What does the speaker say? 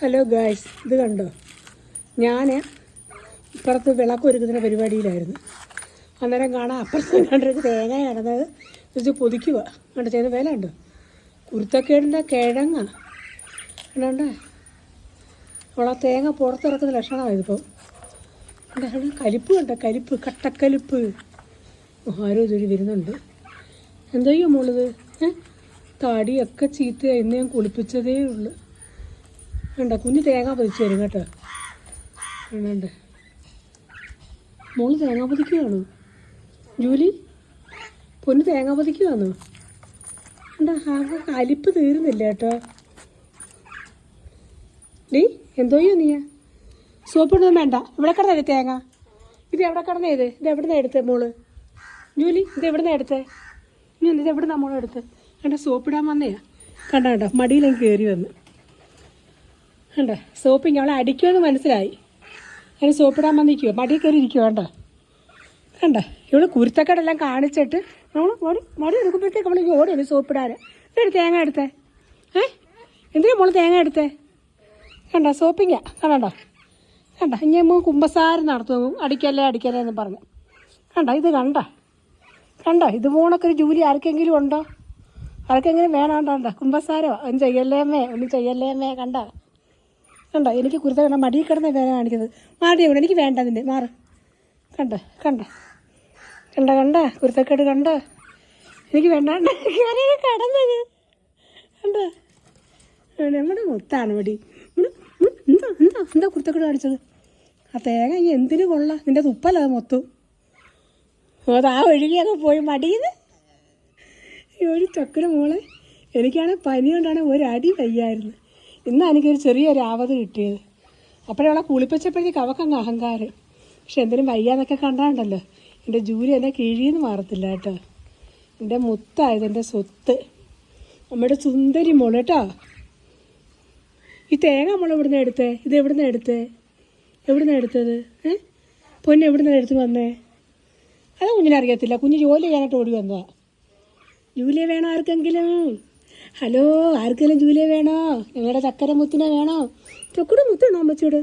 Hello guys, ഇത് കണ്ടോ? ഞാൻ ഇപ്പുറത്ത് വിളക്ക് ഒരുക്കുന്ന പരിപാടിയിലായിരുന്നു. അന്നേരം കാണാം അപ്പുറത്ത് കണ്ടൊരു തേങ്ങ നടന്നത് വെച്ച് പൊതിക്കുക. കണ്ടോ ചെയ്ത വില ഉണ്ടോ? കുരുത്തക്കേടിൻ്റെ കിഴങ്ങ കണ്ടേ. അവളാ തേങ്ങ പുറത്തിറക്കുന്ന ലക്ഷണമാണ് ഇതിപ്പം. കലിപ്പ് കണ്ടോ? കലിപ്പ്, കട്ടക്കലിപ്പ്. ആരോ ഇതൊരു വരുന്നുണ്ട്. എന്തോ മോളിത് താടിയൊക്കെ ചീത്തയായി. ഇന്ന് ഞാൻ കുളിപ്പിച്ചതേ ഉള്ളു. വേണ്ട കുഞ്ഞ് തേങ്ങ പതിച്ച് തരും കേട്ടോ. വേണ്ട മോള് തേങ്ങ പതിക്കുകയാണോ? ജൂലി പൊന്ന് തേങ്ങ പതിക്കുകയാണോ? എന്താ കലിപ്പ് തീരുന്നില്ല കേട്ടോ. നീ എന്തോയോ നീയാ സോപ്പിടൊന്നും വേണ്ട. ഇവിടെ കിടന്നേ തേങ്ങ. ഇത് എവിടെ കിടന്നേത്? ഇത് എവിടുന്നാ എടുത്തേ മോള്? ജൂലി ഇത് എവിടുന്നാ എടുത്തേ? ഇനി ഇത് എവിടുന്നാ മോളെ എടുത്ത്? കണ്ട സോപ്പിടാൻ വന്നയാ. കണ്ട കണ്ടോ മടിയിലേക്ക് കയറി വന്ന്. കണ്ട സോപ്പിങ് അവളെ അടിക്കുമെന്ന് മനസ്സിലായി. അതിന് സോപ്പിടാൻ വന്നിരിക്കുവോ? മടിയിൽ കയറി ഇരിക്കുവോ? കണ്ട കണ്ട ഇവിടെ കുരുത്തക്കടെല്ലാം കാണിച്ചിട്ട് നമ്മൾ മടി എടുക്കുമ്പോഴത്തേക്ക് അവൾ ഓടിയാണ് സോപ്പിടാൻ. ഇതൊരു തേങ്ങ എടുത്തേ. എന്തിനാ മോള് തേങ്ങ എടുത്തേ? കണ്ട സോപ്പിങ്ങാ. കണ്ടോ കണ്ട ഇനി കുമ്പസാരം നടത്തും. അടിക്കല്ലേ അടിക്കല്ലേ എന്ന് പറഞ്ഞു. കണ്ട ഇത് കണ്ടോ ഇത് പോണൊക്കെ ജോലി ആർക്കെങ്കിലും ഉണ്ടോ? ആർക്കെങ്കിലും വേണോണ്ടോ? കുമ്പസാരോ ഒന്നും ചെയ്യല്ലേമ്മേ, ഒന്നും ചെയ്യല്ലേമ്മേ. കണ്ടോ എനിക്ക് കുരുത്ത മടിയിൽ കിടന്ന വേല കാണിക്കുന്നത്. മാറിയ കൂടെ എനിക്ക് വേണ്ട നിന്നെ മാറ്. കണ്ട കുരുത്തക്കേട് കണ്ടോ? എനിക്ക് വേണ്ട കിടന്നത് കണ്ടോ? നമ്മുടെ മുത്താണ് മടി. എന്താ കുരുത്തക്കേട് കാണിച്ചത്? ആ തേങ്ങ ഇനി എന്തിനു കൊള്ളാം? നിൻ്റെ തുപ്പല്ല മൊത്തം. അത് ആ ഒഴുകിയൊക്കെ പോയി മടിയിൽ. ഒരു ചക്കര മോളെ എനിക്കാണെങ്കിൽ പനി കൊണ്ടാണ് ഒരടി വയ്യായിരുന്നു. ഇന്നാണ് എനിക്കൊരു ചെറിയൊരു ആവത് കിട്ടിയത്. അപ്പോഴവളെ കുളിപ്പിച്ചപ്പോഴേക്ക് അവക്കങ്ങ് അഹങ്കാരം. പക്ഷെ എന്തിനും വയ്യാന്നൊക്കെ കണ്ടാണ്ടല്ലോ എൻ്റെ ജൂലി എന്നെ കിഴിന്ന് മാറത്തില്ല കേട്ടോ. എൻ്റെ മുത്തായത് എൻ്റെ സ്വത്ത്, നമ്മുടെ സുന്ദരി മോള് കേട്ടോ. ഈ തേങ്ങ നമ്മൾ എവിടുന്ന് എടുത്തേ? ഇത് എവിടുന്ന് എടുത്തത്? പൊന്നെ എവിടുന്ന് എടുത്ത് വന്നേ? അത് കുഞ്ഞിനറിയത്തില്ല. കുഞ്ഞ് ജോലി ചെയ്യാനായിട്ട് ഓടി വന്നതാണ്. ജൂലിയെ വേണോ ആർക്കെങ്കിലും? ഹലോ, ആർക്കെങ്കിലും ജൂലിയെ വേണോ? ഞങ്ങളുടെ ചക്കര മുത്തിനെ വേണോ? ചക്കര മുത്താണോ അമ്മച്ചോട്?